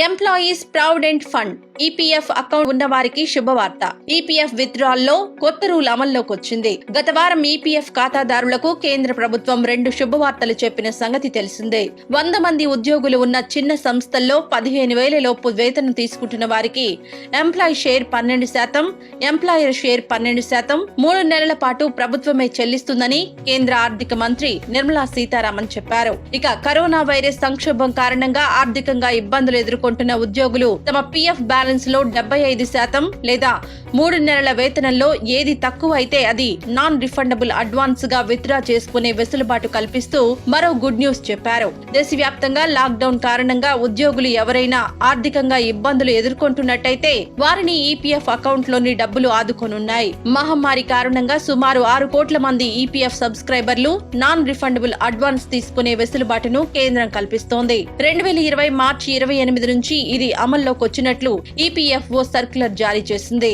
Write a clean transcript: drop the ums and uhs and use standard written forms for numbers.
Employees provident fund EPF account ఉన్న వారికి శుభవార్త. ఈపీఎఫ్ విత్డ్రాల్ లో కొత్త రూల్ అమల్లోకి వచ్చింది. గత వారం ఈపీఎఫ్ ఖాతాదారులకు కేంద్ర ప్రభుత్వం 2 శుభవార్తలు చెప్పిన సంగతి తెలిసిందే. 100 మంది ఉద్యోగులు ఉన్న చిన్న సంస్థల్లో 15,000 లోపు వేతనం తీసుకుంటున్న వారికి ఎంప్లాయీ షేర్ 12%, ఎంప్లాయర్ షేర్ 12%, 3 నెలల పాటు ప్రభుత్వమే చెల్లిస్తుందని కేంద్ర ఆర్థిక మంత్రి నిర్మలా సీతారామన్ చెప్పారు. ఇక కరోనా వైరస్ సంక్షోభం కారణంగా ఆర్థికంగా ఇబ్బందులు ఎదుర్కొంటున్న ఉద్యోగులు తమ పీఎఫ్ బ్యాలెన్స్ లో 75% లేదా 3 నెలల వేతనంలో ఏది తక్కువ అయితే అది నాన్ రిఫండబుల్ అడ్వాన్స్ గా విత్డ్రా చేసుకునే వెసులుబాటు కల్పిస్తూ మరో గుడ్ న్యూస్ చెప్పారు. దేశవ్యాప్తంగా లాక్ డౌన్ కారణంగా ఉద్యోగులు ఎవరైనా ఆర్థికంగా ఇబ్బందులు ఎదుర్కొంటున్నట్టయితే వారిని ఈపీఎఫ్ అకౌంట్ లోని డబ్బులు ఆదుకోనున్నాయి. మహమ్మారి కారణంగా సుమారు 6 కోట్ల మంది ఈపీఎఫ్ సబ్స్క్రైబర్లు నాన్ రిఫండబుల్ అడ్వాన్స్ తీసుకునే వెసులుబాటును కేంద్రం కల్పిస్తోంది. 2020 మార్చి 28 నుంచి ఇది అమల్లోకి వచ్చినట్లు ఈపీఎఫ్ఓ సర్క్యులర్ జారీ చేసింది.